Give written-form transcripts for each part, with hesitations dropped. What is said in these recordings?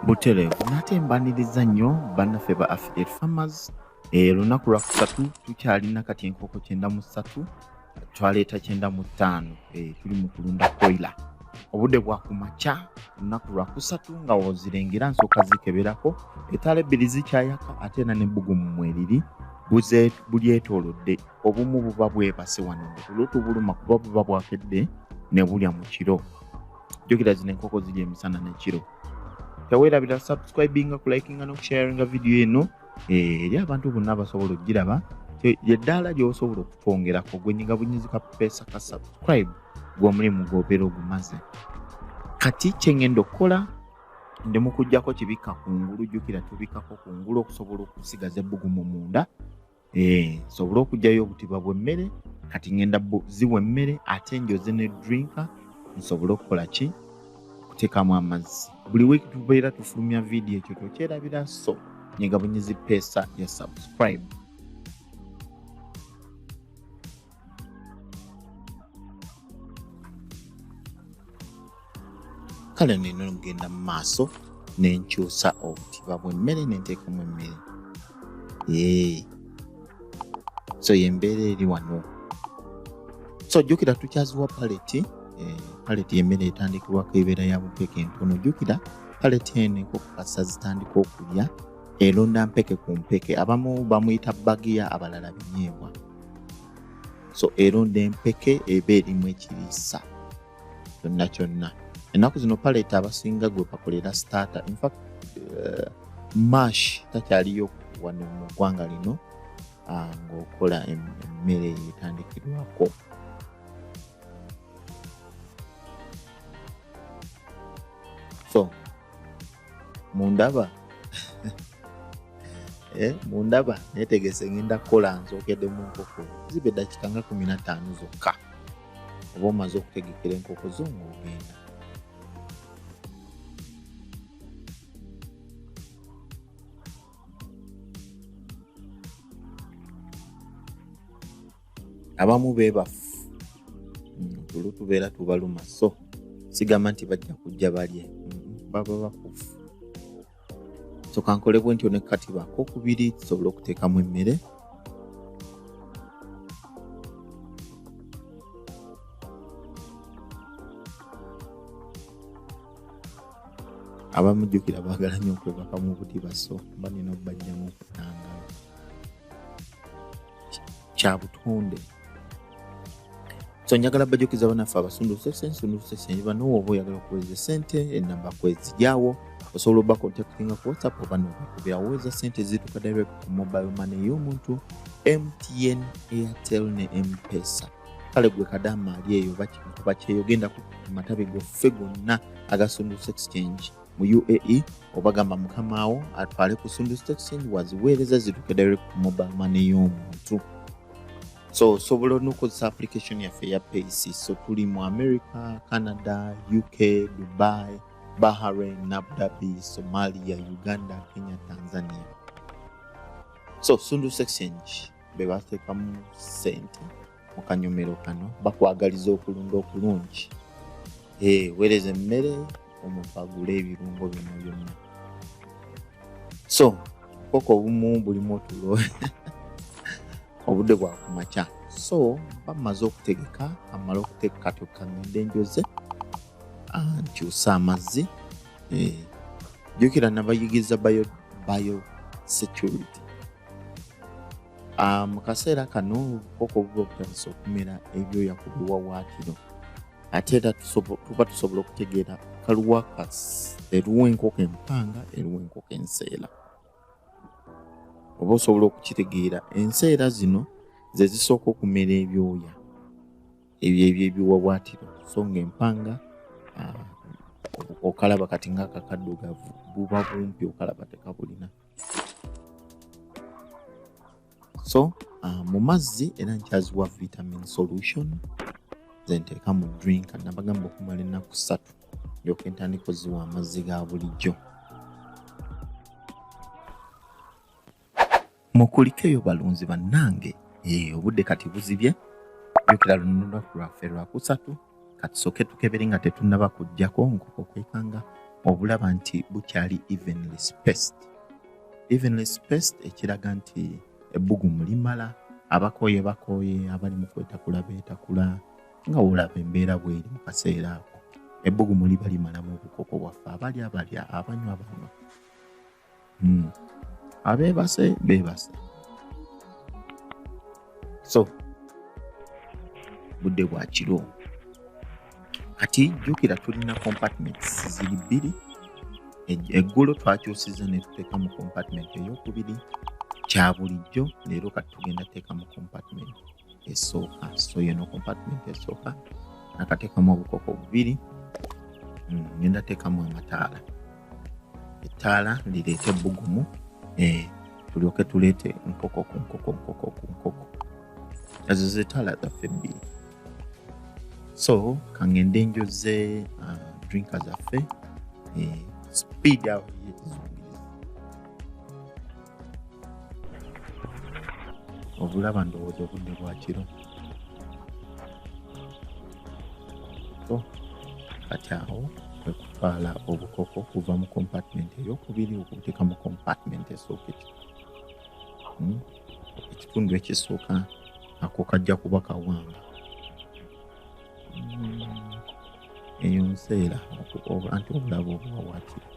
Butereevu nate mbaniriza nnyo bannaffe ba affiliate farmers. Lunaku lwa kusatu tukyalina kati enkoko 93 twaleeta 95 tuli mu kulunda Kroiler. Obudde bwa kumakya lunaku lwa kusatu nga wozirengera nsooka zikeberako etaala ebbiri zikyayaka ate na n'ebbugumu mweriri bulyetoolodde. Obumu buba bwebase wano obulutu buluma kuba buba bwakedde ne bulya mu kiro. Jjukira zino enkoko zirya emisana n'ekiro. Teweerabira subscribinga, kulikinga n'okusharinga video eno eri abantu bonna basobola okugiraba. Eddaala gy'osobola okutwongerako gwenyiga bunyizi ka pesa ka subscribe gw'omulimu gw'obeera ogumaze. Kati kyengenda okukola ndi mu kuggyako kibikka kungulu. Jjukira tubikako kungulu okusobola okusigaza ebbugumu munda. Sobola okuggyayo obutiba bw'emmere kati ngenda ziwa emmere ate njoze ne drinka nsobole okukola ki kuteekamu amazzi. Buli week tubeera tufulumya video ekyo tokyerabira, so nyiga bunyizi pesa ya subscribe. Kale nino ngenda mu maaso nenkyusa obutiba bw'emmere nenteekamu emmere. So yembeera eri wano. So jjukira tukyaziwa paleti. Paleti y'emmere etandikibwako ebeera ya bumpeke entono. Jjukira paleti eno enkoko kasa zitandika okulya eronda mpeke ku mpeke. Abamu bamuyita bagiya, abalala binyeebwa. So eronda empeke eba erimu ekiriisa kyonna kyonna. Ennaku zino paleti abasinga gwe bakolera starter. In fact mash takyaliyo wano mu ggwanga lino ng'okola emmere etandikirwako. So mundaba mundaba netegese ngenda kukola nzookedde mu nkoko zibe dakika nga 15 zokka oba omaze okutegekera enkoko zo ng'ogenda. Abamu beebafu tulo tubeera tubaluma, so sigamba nti bajja kujja balye, baba bakufu. So kankole bwe ntyo ne katiba akokubiri tusobole okuteekamu emmere. Abamujjukira baagala nnyo okwebaka mu butiba, so mba nina okubajjamu okutanga kya butonde. So njagala bajjukiza bannaffe abasundu section bano oba oyagala okuweza sente ennamba kwezijyawo osobola obba contactinga ku WhatsApp oba n'okubira weza sente zituuka direct ku mobile money y'omuntu MTN, Airtel ne M-Pesa. Kale gwe kadama ali eyo bakuba kyeyogenda ku matabi goffe gonna aga Sundu Exchange mu UAE oba gamba mukamaawo atwale ku Sundu Exchange waziweereza zituuke direct ku mobile money y'omuntu. So sobola n'okozesa application yaffe ya Payc. So tuli mu America, Canada, UK, Dubai, Bahrain, Abu Dhabi, Somalia, Uganda, Kenya, Tanzania. So Sundu Exchange be bateekamu ssente mu kanyomero kano bakwagaliza okulunda okulungi. Weereza emmere omuntu agula ebirungo bino byonna. So koko obumu bulimu otulo obudde bwa kumakya. So bamaze okutegeka, amala okutegeka tukangende njoze nkyusa amazzi. Jjukira nabayigiza bio security. Mu kaseera kano koko obuba obutandisa okumera ebyoya ku biwawaatiro ate era tuba tusobola okutegeera kaluwakasi eruwa enkoko empanga eruwa enkoko enseera. Oba osobola okukitegeera enseera zino ze zisooka okumera ebyoya ebyo ebiwawaatiro, so ng'empanga okalaba kati ng'akakaddugavu buba bumpi okalaba tekabulina. So mu mazzi era nkyaziwa vitamin solution ze nteeka mu drink. Nabagamba okumala ennaku 3 ndyoke ntandika oziwa amazzi ga bulijjo. Mukulikeyo balunzi bannange, obudde kati buzibye. Jjukira lunaku lwaffe lwa kusatu kati soke tukebere nga tetunnaba kujjako nkoko kwekanga obulaba nti bukyali evenly spaced. Evenly spaced ekiraga nti ebbugumu limala, abakooye bakooye, abali mu kwetakula beetakula, nga olaba embeera bw'eri mu kaseera ako. Ebbugumu liba limalamu obukoko bwaffe, abalya abanywa banywa. Abeebase beebase. So budde bwa kiro. Kati jjukira tulina compartments ziri bbiri. Eggulo twakyusizza ne tuteeka mu compartment ey'okubiri. Kya bulijjo leero kati tugenda teeka mu compartment esooka. So yeno compartment esooka nakateekamu obukoko bubiri. Ngenda teekamu amataala. Ettaala lireete ebbugumu, tulyoke tuleete nkoko ku nkoko. Ezo z'ettaala zaffe bbiri. So kangende njoze drinker zaffe, speed awo yekizungiriza. Obulaba ndowooza obudde bwa kiro. So kati awo kwe kutwala obukoko kuva mu compartment ey'okubiri okubuteeka mu compartment esooka. Ekitundu ekisooka ako kajja kuba kawanga. Eyo nseera anti obulaba obuwawaatiro.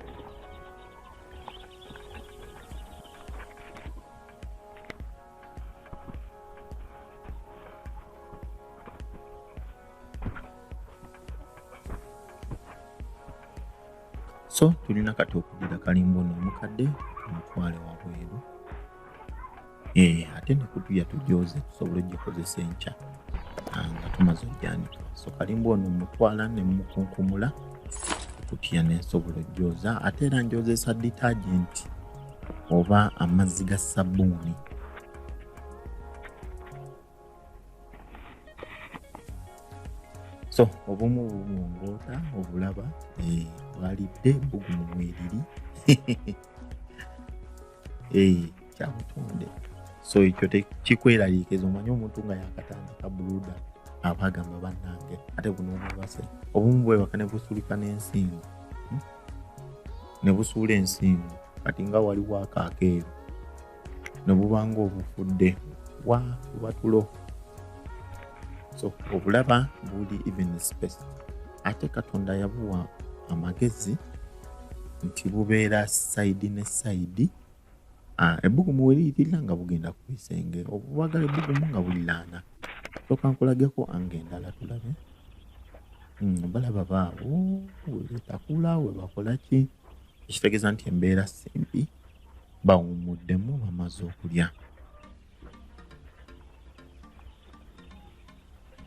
So tulina kati okugira kalimba ono omukadde omutwale wabweru. Ate ne kutuya tujooze tusobole ogikozesa enkya nga tumaze ojjanika. So kalimba ono mutwala ne mukunkumula kutya ne nsobola ojjooza. Ate era njozesa detergent oba amazzi ga sabbuuni. So obumu bumwongoota obulaba bwalidde ebbugumu mweriri. Kyabutonde. So ekyo tekikweraliikiriza. Omanyi omuntu nga yakatandika buluda aba agamba bannange ate buno obubase obumu bwebaka ne busulika n'ensingo, ne busuula ensingo kati nga waliwo akaakeeru ne bubanga obufudde buba tulo. So obulaba buli even space. Ate Katonda yabuwa amagezi nti bubeera side ne side. Ebbugumu weririra nga bugenda ku bisenge, obubagala ebbugumu nga buliraana. So kankulageko ange endala tulabe. Balaba baabo webetakula webakola ki, ekitegeeza nti embeera simbi, bawumuddemu bamaze okulya.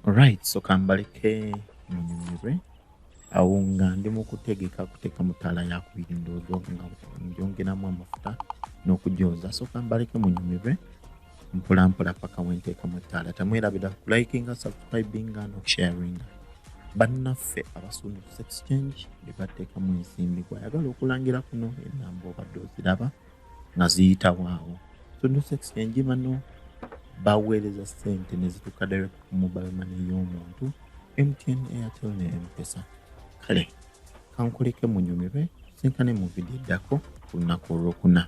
Alright, so kambaleke munyumirwe awo nga ndi mu kuteeka mu ttaala yakubiri ndowooza nga ngyongeramu amafuta n'okujooza. So kambaleke munyumirwe mpolampola paka wenteeka mu ttaala. Temwerabira kulikinga, subscribinga n'okusharinga. Bannaffe abasunduse exchange be bateekamu ensimbi gwayagala okulangira kuno ennamba obadde oziraba nga ziyitawo awo. Sunduse exchange bano baweereza ssente ne zituuka direct ku mobile money y'omuntu, MTN, Airtel ne M-Pesa. Kale kankuleke munyumirwe, sinkane mu vidiyo eddako ku lunaku olwokuna.